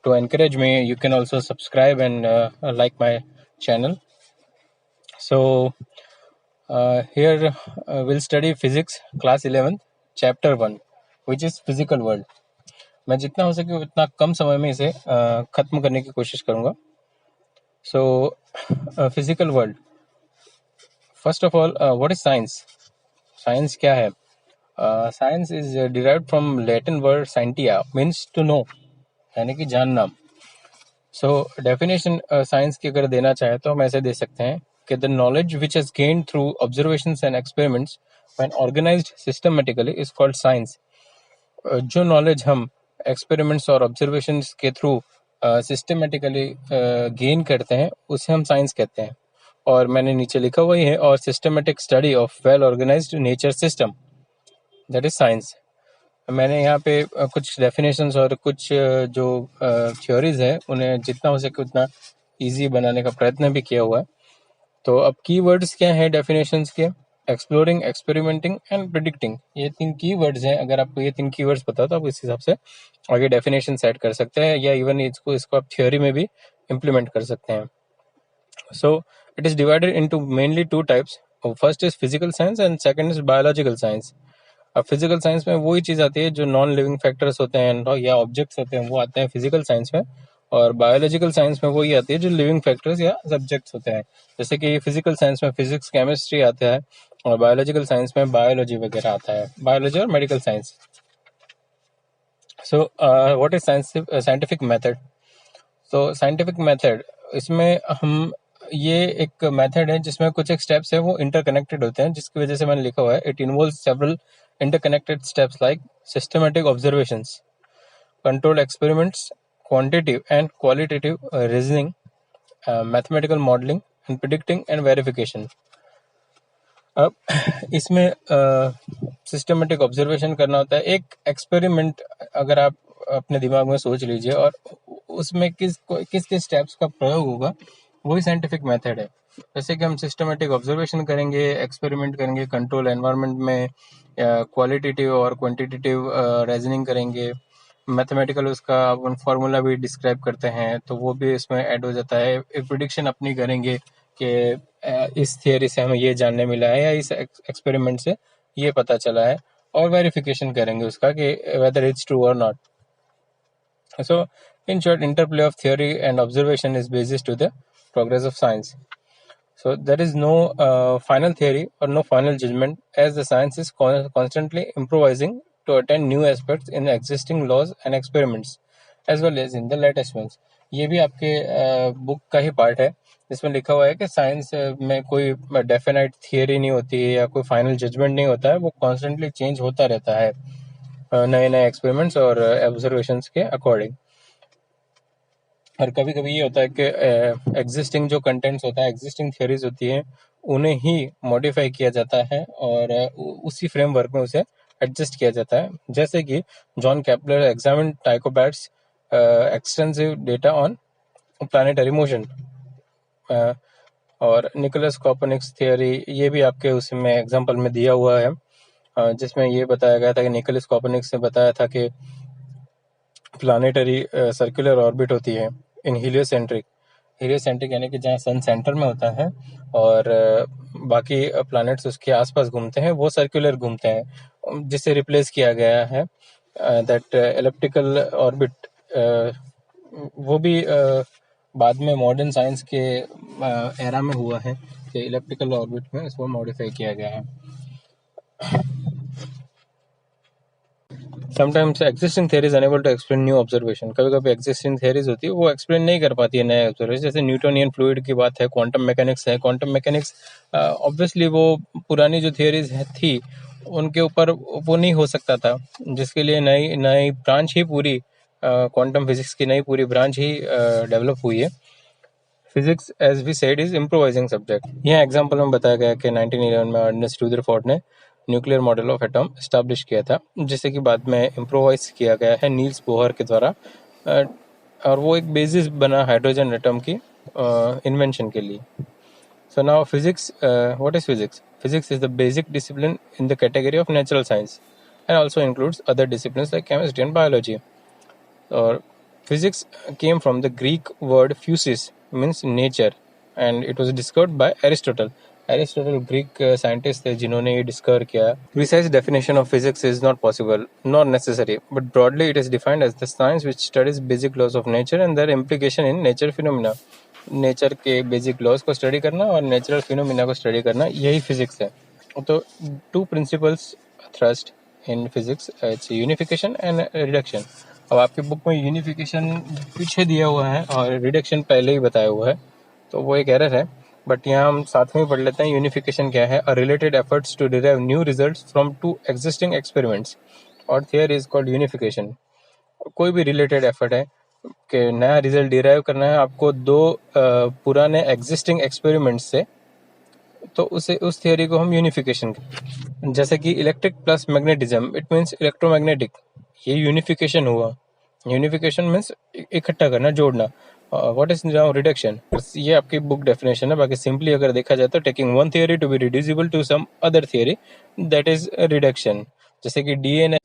To encourage me, you can also subscribe and like my channel. So here we'll study physics class 11th chapter 1, which is physical world. मैं जितना हो सके उतना कम समय में इसे खत्म करने की कोशिश करूंगा. So physical world. First of all, what is science? Science क्या है? Science is derived from Latin word scientia, means to know, यानी कि जानना. So definition science की अगर देना चाहे तो हम ऐसे दे सकते हैं कि the knowledge which is gained through observations and experiments when organized systematically is called science. जो knowledge हम experiments और observations के through systematically gain करते हैं उसे हम science कहते हैं. और मैंने नीचे लिखा हुआ ही है, और systematic study of well organized nature system, that is science. मैंने यहाँ पे कुछ डेफिनेशंस और कुछ जो थ्योरीज है उन्हें जितना हो सके उतना इजी बनाने का प्रयत्न भी किया हुआ है. तो अब कीवर्ड्स क्या हैं डेफिनेशंस के? Exploring, experimenting and predicting. ये 3 कीवर्ड्स हैं. अगर आपको ये 3 कीवर्ड्स पता हो तो आप इस हिसाब से आगे डेफिनेशन सेट कर सकते हैं, या इवन इसको आप थ्योरी में भी इम्प्लीमेंट कर सकते हैं. So it is divided into mainly 2 types. First is physical science and second is biological science. अब फिजिकल साइंस में वही चीज आती है जो नॉन लिविंग फैक्टर्स होते हैं या ऑब्जेक्ट्स होते हैं, वो आते हैं फिजिकल साइंस में. और बायोलॉजिकल साइंस में वही आती है जो लिविंग फैक्टर्स या सब्जेक्ट्स होते हैं. जैसे कि फिजिकल साइंस में फिजिक्स, केमिस्ट्री आता है, और बायोलॉजिकल साइंस में बायोलॉजी वगैरह आता है, बायोलॉजी और medical science. So what is scientific method? तो साइंटिफिक मेथड, इसमें हम ये एक मेथड है जिसमें कुछ एक स्टेप्स है वो इंटरकनेक्टेड होते हैं, जिसकी वजह से मैंने लिखा हुआ है it involves several interconnected steps like systematic observations, controlled experiments, quantitative and qualitative reasoning, mathematical modeling and predicting and verification. अब इसमें सिस्टमेटिक ऑब्जर्वेशन करना होता है. एक एक्सपेरिमेंट अगर आप अपने दिमाग में सोच लीजिए और उसमें किस किस स्टेप्स का प्रयोग होगा, वही साइंटिफिक मेथड है. जैसे कि हम सिस्टमेटिक ऑब्जर्वेशन करेंगे, एक्सपेरिमेंट करेंगे कंट्रोल एनवायरनमेंट में, क्वालिटेटिव और क्वांटिटेटिव रीजनिंग करेंगे, मैथमेटिकल उसका अपन फार्मूला भी डिस्क्राइब करते हैं तो वो भी इसमें ऐड हो जाता है. एक प्रिडिक्शन अपनी करेंगे कि इस थियरी से हमें ये जानने मिला है या इस एक्सपेरिमेंट से ये पता चला है, और वेरिफिकेशन करेंगे उसका कि वेदर इट्स ट्रू और not. So in short, interplay of theory and observation is basis to the progress of science. So there is no final theory or no final judgment, as the science is constantly improvising to attain new aspects in existing laws and experiments as well as in the latest ones. ये भी आपके book का ही part है जिसमें लिखा हुआ है कि साइंस में कोई डेफिनेट थियरी नहीं होती है या कोई फाइनल जजमेंट नहीं होता है, वो कॉन्स्टेंटली चेंज होता रहता है नए नए एक्सपेरिमेंट्स और ऑब्जर्वेशंस के अकॉर्डिंग. और कभी कभी ये होता है कि एग्जिस्टिंग जो कंटेंट्स होता है, एग्जिस्टिंग थियरीज होती हैं, उन्हें ही मॉडिफाई किया जाता है और उसी फ्रेमवर्क में उसे एडजस्ट किया जाता है. जैसे कि John Kepler examine Tycho Brahe's extensive data on planetary motion, और निकोलस कोपर्निकस थियरी, ये भी आपके उसमें एग्जाम्पल में दिया हुआ है, जिसमें ये बताया गया था कि निकोलस कोपर्निकस ने बताया था कि प्लानिटरी सर्कुलर ऑर्बिट होती है इन हीलियोसेंट्रिक यानी कि जहाँ सन सेंटर में होता है और बाकी प्लैनेट्स उसके आसपास घूमते हैं, वो सर्कुलर घूमते हैं, जिसे रिप्लेस किया गया है दैट एलिप्टिकल ऑर्बिट. वो भी बाद में मॉडर्न साइंस के एरा में हुआ है कि एलिप्टिकल ऑर्बिट में इसको मॉडिफाई किया गया है. Sometimes existing theories unable to explain new observation. कभी कभी एग्जिस्टिंग थियरीज होती है वो एक्सप्लेन नहीं कर पाती है नए ऑब्जर्वेशन. जैसे न्यूटोनियन फ्लूइड की बात है, क्वांटम मैकेनिक्स है. क्वांटम मैकेनिक्स ऑब्वियसली वो पुरानी जो थियरीज थी उनके ऊपर वो नहीं हो सकता था, जिसके लिए नई नई ब्रांच ही पूरी क्वांटम फिजिक्स की नई पूरी ब्रांच ही डेवलप हुई है. Physics as we said is improvising subject. यह एग्जाम्पल में बताया गया कि 1911 में अर्नेस्ट रदरफोर्ड ने nuclear model of atom establish किया था, जिसे कि बाद में इम्प्रोवाइज किया गया है नील्स बोहर के द्वारा, और वो एक बेसिस बना हाइड्रोजन एटम की इन्वेंशन के लिए. So now physics, what is physics? Physics is the basic discipline in the category of natural science and also includes other disciplines like chemistry and biology. और Physics came from the Greek word physis, means nature, and it was discovered by Aristotle. Aristotle Greek scientist थे जिन्होंने ये discover किया. Precise definition of physics is not possible, nor necessary, but broadly it is defined as the science which studies basic laws of nature and their implication in nature phenomena. Nature के basic laws को study करना और natural phenomena को study करना, यही physics है. तो to principles thrust in physics, it's unification and reduction. अब आपकी बुक में यूनिफिकेशन पीछे दिया हुआ है और रिडक्शन पहले ही बताया हुआ है, तो वो एक एरर है. बट यहाँ हम साथ में पढ़ लेते हैं. यूनिफिकेशन क्या है? A related efforts to derive new results from two existing experiments, और थियरी इज कॉल्ड यूनिफिकेशन. कोई भी रिलेटेड एफर्ट है कि नया रिजल्ट डिराइव करना है आपको दो पुराने एग्जिस्टिंग एक्सपेरिमेंट्स से, तो उस थियरी को हम यूनिफिकेशन कहते हैं. जैसे कि electric plus magnetism, it means electromagnetic, ये यूनिफिकेशन हुआ. यूनिफिकेशन मीन्स इकट्ठा करना, जोड़ना. What is now reduction? ये आपकी बुक डेफिनेशन है. बाकी सिंपली अगर देखा जाए तो taking one theory to be reducible to some other theory, that is reduction. जैसे कि DNA.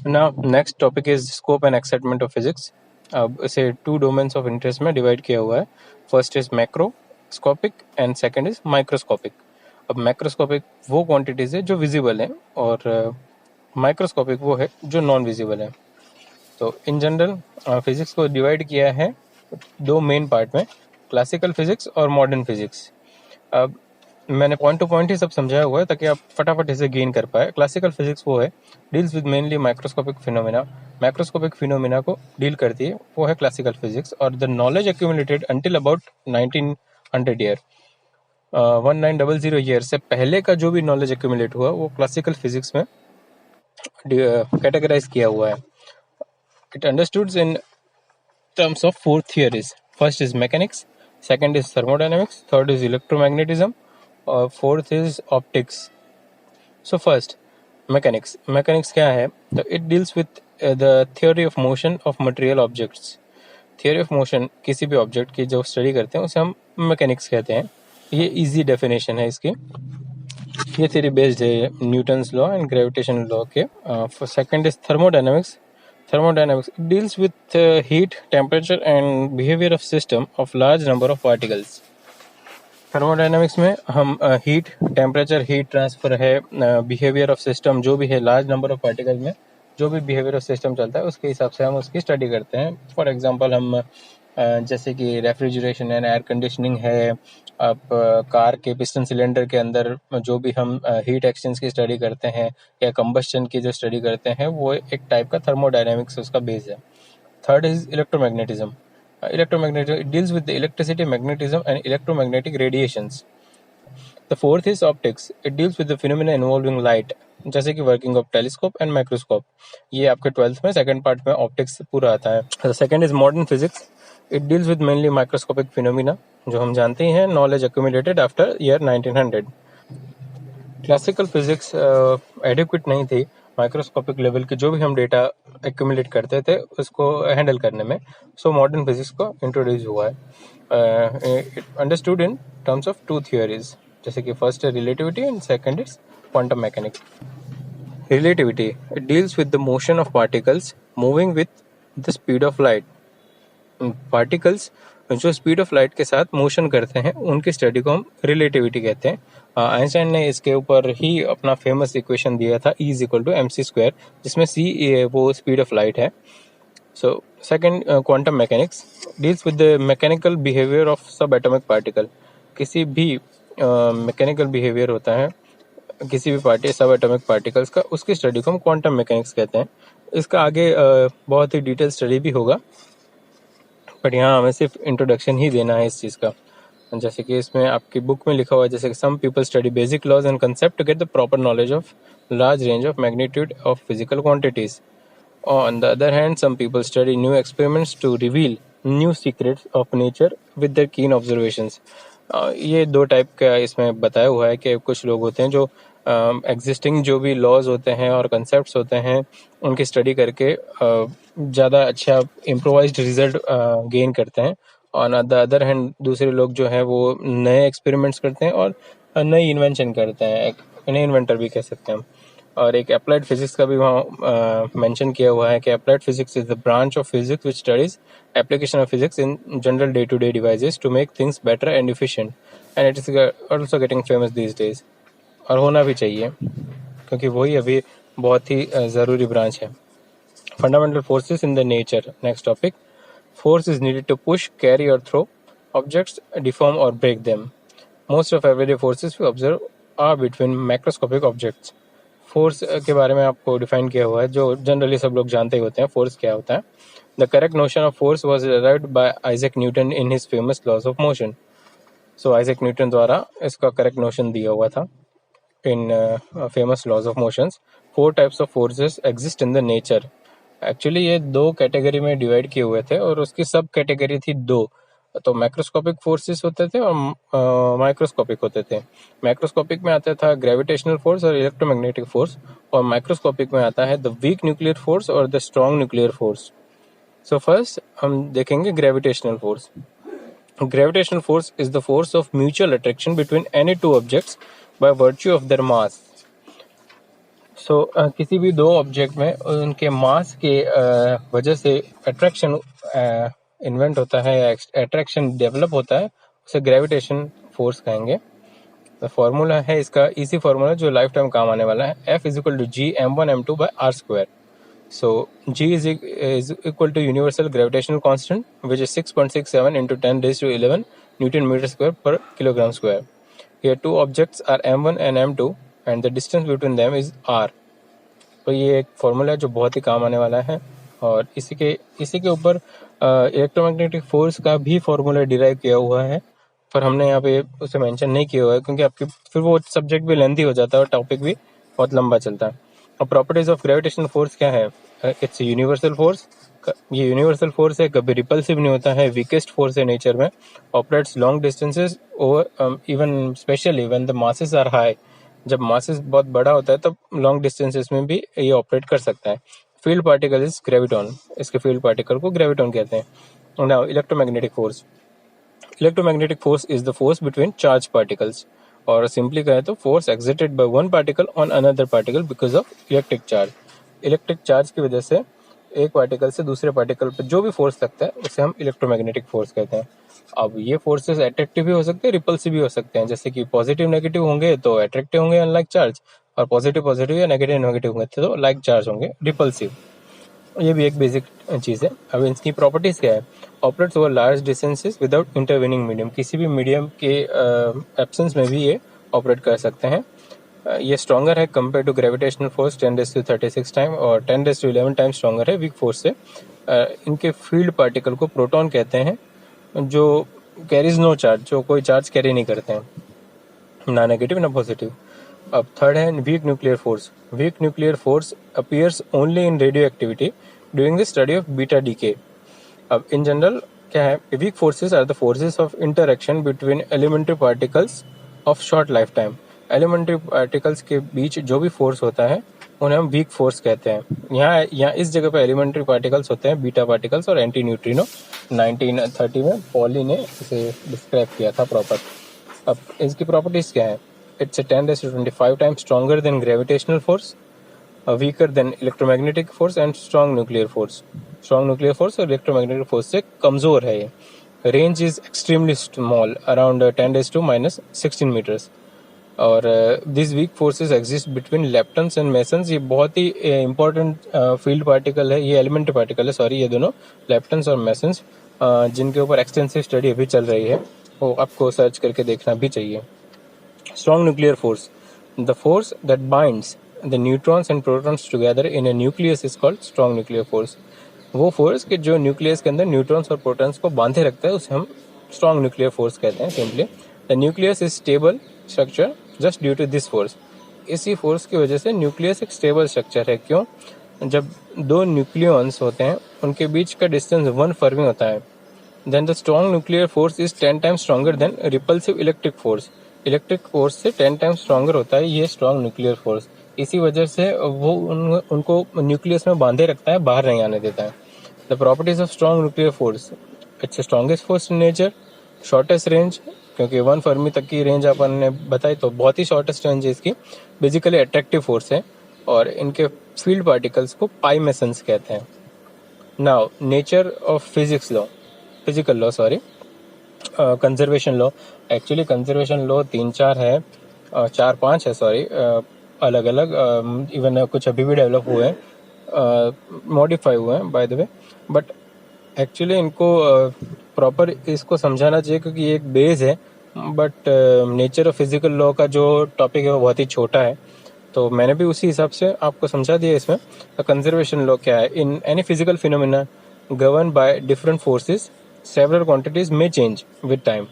Now next topic is scope and excitement of physics. अब इसे टू डोमेन्स ऑफ इंटरेस्ट में डिवाइड किया हुआ है. First is macroscopic and second is microscopic. अब macroscopic वो क्वांटिटीज है जो विजिबल है, और माइक्रोस्कोपिक वो है जो नॉन विजिबल है. तो इन जनरल फिजिक्स को डिवाइड किया है दो मेन पार्ट में, क्लासिकल फिजिक्स और मॉडर्न फिजिक्स. अब मैंने पॉइंट टू पॉइंट ही सब समझाया हुआ है ताकि आप फटाफट इसे गेन कर पाए. क्लासिकल फिजिक्स वो है deals with mainly microscopic phenomena. Macroscopic phenomena को डील करती है, वो है क्लासिकल फिजिक्स. और the knowledge accumulated until about 1900 year, 1900 year से पहले का जो भी नॉलेज एक्यूमुलेट हुआ वो क्लासिकल फिजिक्स में कैटेगराइज किया हुआ है. It understood in terms of four theories. First is mechanics, second is thermodynamics, third is electromagnetism, fourth is optics. So first, mechanics. Mechanics क्या है? तो it deals with the theory of motion of material objects. Theory of motion किसी भी object की जो study करते हैं उसे हम मैकेनिक्स कहते हैं. ये इजी डेफिनेशन है इसकी. ये theory based है Newton's law and gravitation law के. Second is thermodynamics. Thermodynamics deals with heat, temperature and behavior of system of large number of particles. Thermodynamics में हम heat, temperature, heat transfer है, behavior of system जो भी है large number of particles में जो भी behavior of system चलता है उसके हिसाब से हम उसकी स्टडी करते हैं. फॉर एग्जांपल हम जैसे कि रेफ्रिजरेशन एंड एयर कंडीशनिंग है, आप कार के पिस्टन सिलेंडर के अंदर जो भी हम हीट एक्सचेंज की स्टडी करते हैं या कंबस्शन की जो स्टडी करते हैं वो एक टाइप का थर्मोडायनेमिक्स उसका बेस है. Third is electromagnetism. Electromagnetism deals with the electricity, magnetism and electromagnetic radiations. The fourth is optics. It deals with the phenomena involving light, जैसे कि working of telescope and microscope. ये आपके 12th में second part में optics पूरा आता है. Second is modern physics. It deals with mainly microscopic phenomena जो हम जानते हैं, knowledge accumulated after year 1900. Classical physics adequate नहीं थी माइक्रोस्कोपिक लेवल के जो भी हम डेटा एक्यूमुलेट करते थे उसको हैंडल करने में. सो मॉडर्न फिजिक्स को इंट्रोड्यूस हुआ है. Understood in terms of two theories, जैसे कि फर्स्ट है relativity and second is quantum mechanics. Relativity, it deals with the motion of particles moving with the speed of light. Particles जो speed of light के साथ motion करते हैं उनकी study को हम रिलेटिविटी कहते हैं. आइंस्टाइन ने इसके ऊपर ही अपना फेमस इक्वेशन दिया था E = mc², जिसमें c वो स्पीड ऑफ लाइट है. So second, quantum mechanics deals with the mechanical behaviour of सब एटॉमिक पार्टिकल. किसी भी मैकेनिकल बिहेवियर होता है किसी भी सब एटॉमिक पार्टिकल्स का, उसकी स्टडी को हम क्वांटम मैकेनिक्स कहते हैं. इसका आगे बहुत ही डिटेल स्टडी भी होगा, बट यहाँ हमें सिर्फ इंट्रोडक्शन ही देना है इस चीज़ का. जैसे कि इसमें आपकी बुक में लिखा हुआ है, जैसे कि some people study basic laws and concept to get the proper knowledge of large range of magnitude of physical quantities. On the other hand some people study new experiments to reveal new secrets of nature with their keen observations. ये दो type का इसमें बताया हुआ है कि कुछ लोग होते हैं जो एग्जिस्टिंग जो भी लॉज होते हैं और कंसेप्ट्स होते हैं उनकी स्टडी करके ज़्यादा अच्छा इम्प्रोवाइज्ड रिजल्ट गेन करते हैं. ऑन द अदर हैंड दूसरे लोग जो हैं वो नए एक्सपेरिमेंट्स करते हैं और नई इन्वेंशन करते हैं. इन्हें इन्वेंटर भी कह सकते हैं हम. और एक अप्लाइड फिजिक्स का भी वहाँ मेंशन किया हुआ है कि applied physics is the branch of physics which studies application of physics in general day to day devices to make things better and efficient, and it is also getting famous these days. और होना भी चाहिए क्योंकि वही अभी बहुत ही ज़रूरी branch है। Fundamental forces in the nature, next topic. Force is needed to push, carry और थ्रो ऑब्जेक्ट्स, डिफॉर्म और break them. Most of everyday forces we observe are between macroscopic objects. Force के बारे में आपको डिफाइन किया हुआ है, जो जनरली सब लोग जानते ही होते हैं फोर्स क्या होता है। The correct notion of force was arrived by Isaac Newton in his famous laws of motion. So Isaac Newton द्वारा इसका करेक्ट नोशन दिया हुआ था in famous laws of motions. 4 types of forces exist in the nature. Actually ये 2 category में divide किए हुए थे और उसकी सब कैटेगरी थी 2। तो मैक्रोस्कोपिक फोर्सेस होते थे और माइक्रोस्कोपिक होते थे। मैक्रोस्कोपिक में आता था ग्रेविटेशनल फोर्स और इलेक्ट्रोमैग्नेटिक फोर्स, और माइक्रोस्कोपिक में आता है द वीक न्यूक्लियर फोर्स और the strong nuclear force. So first हम देखेंगे gravitational force. Gravitational force is the force of mutual attraction between any 2 objects by virtue of their mass. So किसी भी 2 object में उनके मास के वजह से अट्रैक्शन इन्वेंट होता है या अट्रैक्शन डेवलप होता है, उसे ग्रेविटेशन फोर्स कहेंगे। फॉर्मूला है इसका, इसी फॉर्मूला जो लाइफ टाइम काम आने वाला है, F is equal to G m1 m2 by r square. So G is equal to universal gravitational constant, which is 6.67 into 10 raised to 11 Newton meter square per kilogram square. Here 2 objects are m1 and m2 and the distance between them is r. तो ये एक formula है जो बहुत ही काम आने वाला है, और इसी के ऊपर इलेक्ट्रोमैग्नेटिक फोर्स का भी फॉर्मूला डिराइव किया हुआ है, पर हमने यहाँ पे उसे मेंशन नहीं किया हुआ है क्योंकि आपके फिर वो सब्जेक्ट भी लेंथी हो जाता है और टॉपिक भी बहुत लंबा चलता है। और प्रॉपर्टीज ऑफ ग्रेविटेशनल फोर्स क्या है? It's universal force. ये यूनिवर्सल फोर्स है, कभी रिपल्सिव नहीं होता है, वीकेस्ट फोर्स है नेचर में, operates long distances over even specially when the masses are high. जब मासेस बहुत बड़ा होता है तब लॉन्ग डिस्टेंसेस में भी ये ऑपरेट कर सकता है। फील्ड पार्टिकल इज ग्रेविटॉन, इसके फील्ड पार्टिकल को ग्रेविटॉन कहते हैं। Now electromagnetic force. Electromagnetic force is the force between charge particles, और सिंपली कहें तो force exerted by one particle on another particle because of electric charge. Electric charge की वजह से एक पार्टिकल से दूसरे पार्टिकल पर जो भी फोर्स लगता है उसे हम इलेक्ट्रोमैग्नेटिक फोर्स कहते हैं। अब ये फोर्सेस अट्रैक्टिव भी हो सकते हैं, रिपल्सिव भी हो सकते हैं। जैसे कि पॉजिटिव नेगेटिव होंगे तो अट्रैक्टिव होंगे अनलाइक चार्ज, और पॉजिटिव पॉजिटिव या नेगेटिव नेगेटिव होंगे तो लाइक चार्ज होंगे रिपल्सिव। ये भी एक बेसिक चीज़ है। अब इसकी प्रॉपर्टीज क्या है? Operates over large distances without intervening medium, किसी भी मीडियम के एब्सेंस में भी ये ऑपरेट कर सकते हैं। ये स्ट्रॉन्गर है compare to gravitational force 10⁻36 time, और 10⁻11 टाइम स्ट्रॉन्गर है वीक फोर्स से। इनके फील्ड पार्टिकल को प्रोटॉन कहते हैं, जो कैरीज नो चार्ज, जो कोई चार्ज कैरी नहीं करते हैं, ना नेगेटिव ना पॉजिटिव। अब थर्ड है weak nuclear force. Weak nuclear force appears only in radioactivity during the study of beta decay. अब इन जनरल क्या है? Weak forces are the forces of interaction between elementary particles of short life time. Elementary particles के बीच जो भी force होता है उन्हें हम वीक फोर्स कहते हैं। यहाँ इस जगह पे एलिमेंट्री पार्टिकल्स होते हैं, बीटा पार्टिकल्स और एंटी न्यूट्रिनो। 1930 में पॉली ने इसे डिस्क्राइब किया था प्रॉपर। अब इसकी प्रॉपर्टीज क्या है? It's a 10⁻25 times stronger than gravitational force, weaker than electromagnetic force and strong nuclear force. Strong nuclear force और electromagnetic force से कमज़ोर है ये। Range is extremely small, around 10⁻16 meters. और these weak forces exist between leptons and mesons। ये बहुत ही important field particle है, ये elementary particle है, सॉरी, ये दोनों leptons और mesons जिनके ऊपर extensive study अभी चल रही है, वो आपको सर्च करके देखना भी चाहिए। Strong nuclear force, the force that binds the neutrons and protons together in a nucleus is called strong nuclear force। वो फोर्स के जो न्यूक्लियस के अंदर न्यूट्रॉन्स और प्रोटॉन्स को बांधे रखता है उसे हम स्ट्रॉन्ग न्यूक्लियर फोर्स कहते हैं। Simply the nucleus is stable structure just due to this force. इसी फोर्स की वजह से न्यूक्लियस एक स्टेबल स्ट्रक्चर है। क्यों? जब 2 न्यूक्लियॉन्स होते हैं उनके बीच का डिस्टेंस 1 फर्मी होता है। Then the strong nuclear force is 10 times stronger than repulsive electric force. Electric force से 10 टाइम्स स्ट्रॉन्गर होता है ये स्ट्रॉन्ग न्यूक्लियर फोर्स। इसी वजह से वो उनको न्यूक्लियस में बांधे रखता है, बाहर नहीं आने देता है। The properties of strong nuclear force, it's strongest force in nature, shortest range, क्योंकि 1 फर्मी तक की रेंज अपन ने बताई तो बहुत ही शॉर्टेस्ट रेंज है इसकी। बेसिकली अट्रैक्टिव फोर्स है, और इनके फील्ड पार्टिकल्स को पाई मेसन्स कहते हैं। Now nature of physical law conservation law. Actually conservation law 3-4 है, 4-5 है सॉरी, अलग अलग, इवन कुछ अभी भी डेवलप हुए हैं, मॉडिफाई हुए हैं by the way, but actually इनको प्रॉपर इसको समझाना चाहिए क्योंकि ये एक बेस है, but nature of physical law का जो टॉपिक है वो बहुत ही छोटा है, तो मैंने भी उसी हिसाब से आपको समझा दिया इसमें। कंजर्वेशन लॉ क्या है? In any physical phenomena govern by different forces several quantities में चेंज विद टाइम।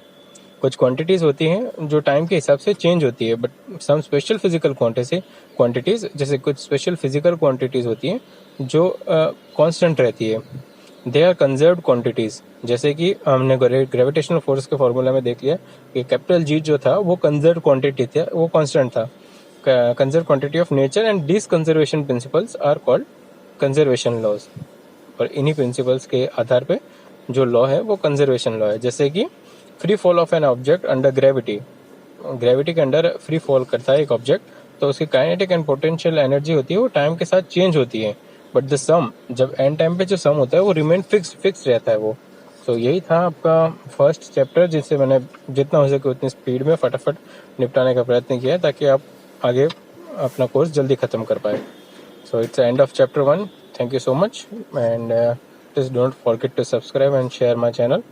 कुछ क्वांटिटीज होती हैं जो टाइम के हिसाब से चेंज होती है, but some special physical quantities, जैसे कुछ स्पेशल फिजिकल क्वांटिटीज होती हैं जो कांस्टेंट रहती है, दे आर कंजर्व्ड क्वांटिटीज। जैसे कि हमने ग्रेविटेशनल फोर्स के फॉर्मूला में देख लिया कि कैपिटल जी जो था वो कंजर्व्ड क्वांटिटी था, वो कांस्टेंट था, conserve quantity of nature, and this conservation principles are called conservation laws. और इन्हीं प्रिंसिपल्स के आधार पे जो लॉ है वो कंजर्वेशन लॉ है। जैसे कि free fall of an object under gravity के अंडर फ्री फॉल करता है एक ऑब्जेक्ट, तो उसकी काइनेटिक एंड पोटेंशियल एनर्जी होती है वो टाइम के साथ चेंज होती है, बट द सम, जब एंड टाइम पे जो सम होता है वो रिमेन फिक्स रहता है वो। तो यही था आपका फर्स्ट चैप्टर, जिससे मैंने जितना हो सके उतनी स्पीड में फटाफट निपटाने का प्रयत्न किया ताकि आप आगे अपना कोर्स जल्दी ख़त्म कर पाए। So it's end of chapter 1. Thank you so much, and please don't forget to subscribe and share my channel.